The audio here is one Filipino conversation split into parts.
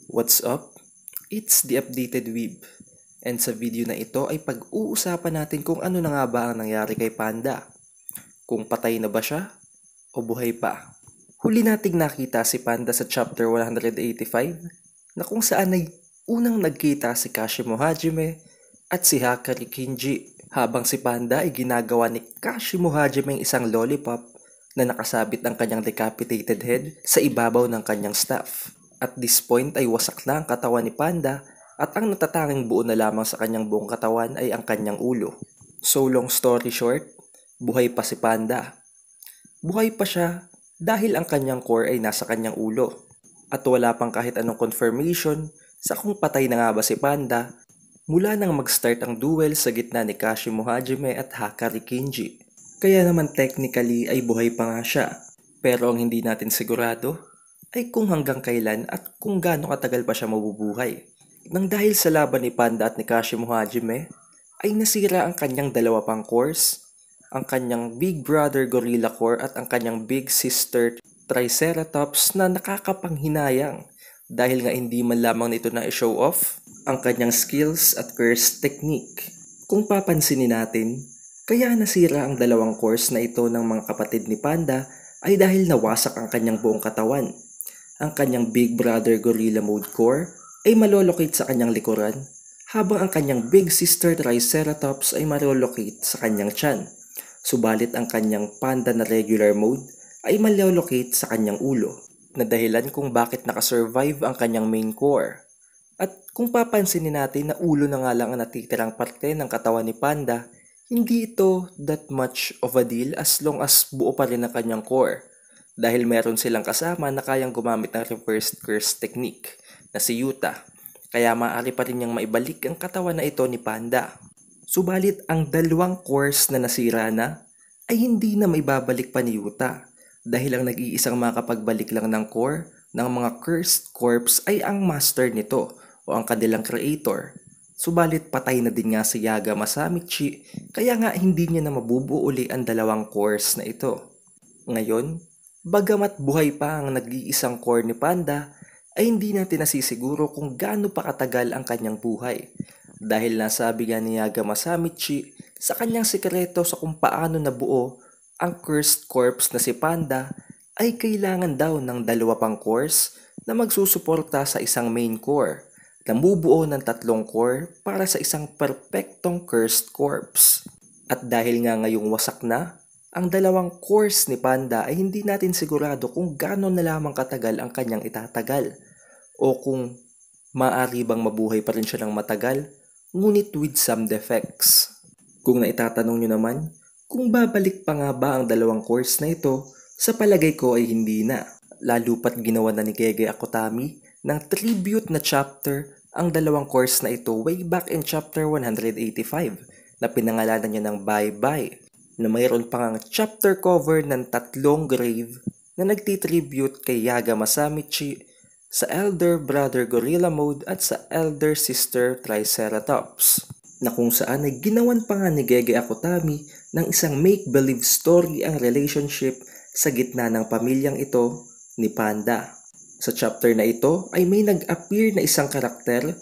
What's up? It's the Updated Weeb. And sa video na ito ay pag-uusapan natin kung ano na nga ba ang nangyari kay Panda. Kung patay na ba siya o buhay pa. Huli nating nakita si Panda sa chapter 185 na kung saan ay unang nagkita si Kashimo Hajime at si Hakari Kinji habang si Panda ay ginagawa ni Kashimo Hajime isang lollipop na nakasabit ang kanyang decapitated head sa ibabaw ng kanyang staff. At this point ay wasak na ang katawan ni Panda at ang natatanging buo na lamang sa kanyang buong katawan ay ang kanyang ulo. So long story short, buhay pa si Panda. Buhay pa siya dahil ang kanyang core ay nasa kanyang ulo. At wala pang kahit anong confirmation sa kung patay na nga ba si Panda mula nang mag-start ang duel sa gitna ni Kashimo Hajime at Hakari Kinji. Kaya naman technically ay buhay pa nga siya. Pero ang hindi natin sigurado ay kung hanggang kailan at kung gaano katagal pa siya mabubuhay. Nang dahil sa laban ni Panda at ni Kashimo Hajime, ay nasira ang kanyang dalawa pang cores, ang kanyang Big Brother Gorilla Core at ang kanyang Big Sister Triceratops na nakakapanghinayang dahil nga hindi man lamang nito na i-show off ang kanyang skills at curse technique. Kung papansinin natin, kaya nasira ang dalawang cores na ito ng mga kapatid ni Panda ay dahil nawasak ang kanyang buong katawan. Ang kanyang Big Brother Gorilla Mode Core ay malolocate sa kanyang likuran, habang ang kanyang Big Sister Triceratops ay malolocate sa kanyang tiyan. Subalit ang kanyang Panda na regular mode ay malolocate sa kanyang ulo, na dahilan kung bakit nakasurvive ang kanyang main core. At kung papansinin natin na ulo na nga lang ang natitirang parte ng katawan ni Panda, hindi ito that much of a deal as long as buo pa rin ang kanyang core. Dahil meron silang kasama na kayang gumamit ng reversed curse technique na si Yuta, kaya maaari pa rin niyang maibalik ang katawan na ito ni Panda. Subalit ang dalawang cores na nasira na ay hindi na maibabalik pa ni Yuta dahil ang nag-iisang makapagbalik lang ng core ng mga cursed corpse ay ang master nito o ang kanilang creator. Subalit patay na din nga si Yaga Masamichi kaya nga hindi niya na mabubuo uli ang dalawang cores na ito. Ngayon, bagamat buhay pa ang nag-iisang core ni Panda, ay hindi natin nasisiguro kung gaano pa katagal ang kanyang buhay. Dahil nasabi nga ni Yaga Masamichi sa kanyang sikreto sa kung paano nabuo ang cursed corpse na si Panda, ay kailangan daw ng dalawa pang cores na magsusuporta sa isang main core, na bubuo ng 3 core para sa isang perpektong cursed corpse. At dahil nga ngayong wasak na ang dalawang cores ni Panda ay hindi natin sigurado kung gaano na lamang katagal ang kanyang itatagal o kung maaari bang mabuhay pa rin siya ng matagal ngunit with some defects. Kung naitatanong nyo naman kung babalik pa nga ba ang dalawang cores na ito, sa palagay ko ay hindi na. Lalo pat ginawa na ni Gege Akutami ng tribute na chapter ang dalawang cores na ito way back in chapter 185 na pinangalanan niya ng Bye Bye, na mayroon pang chapter cover ng 3 grave na nagtitribute kay Yaga Masamichi sa Elder Brother Gorilla Mode at sa Elder Sister Triceratops, na kung saan ay ginawan pa nga ni Gege Akutami ng isang make-believe story ang relationship sa gitna ng pamilyang ito ni Panda. Sa chapter na ito ay may nag-appear na isang karakter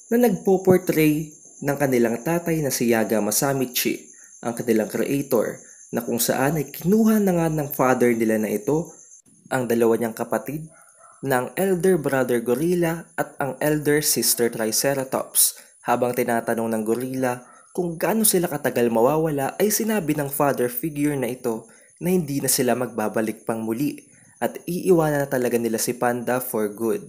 na nagpo-portray ng kanilang tatay na si Yaga Masamichi, ang kanilang creator, na kung saan ay kinuha na nga ng father nila na ito ang dalawa niyang kapatid ng Elder Brother Gorilla at ang Elder Sister Triceratops. Habang tinatanong ng gorilla kung gaano sila katagal mawawala, ay sinabi ng father figure na ito na hindi na sila magbabalik pang muli at iiwanan na talaga nila si Panda for good.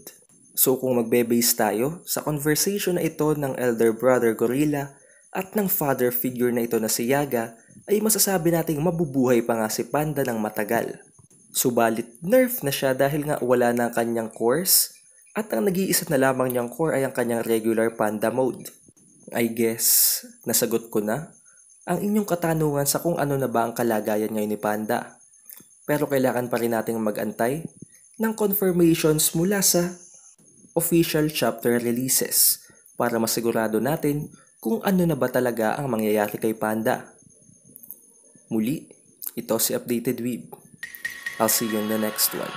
So kung magbe-base tayo sa conversation na ito ng Elder Brother Gorilla at ng father figure na ito na si Yaga, ay masasabi nating mabubuhay pa nga si Panda ng matagal. Subalit nerf na siya dahil nga wala na ang kanyang cores at ang nag-iisa na lamang niyang core ay ang kanyang regular Panda mode. I guess nasagot ko na ang inyong katanungan sa kung ano na ba ang kalagayan ngayon ni Panda. Pero kailangan pa rin nating mag-antay ng confirmations mula sa official chapter releases para masigurado natin kung ano na ba talaga ang mangyayari kay Panda. Muli, ito si Updated Weeb. I'll see you in the next one.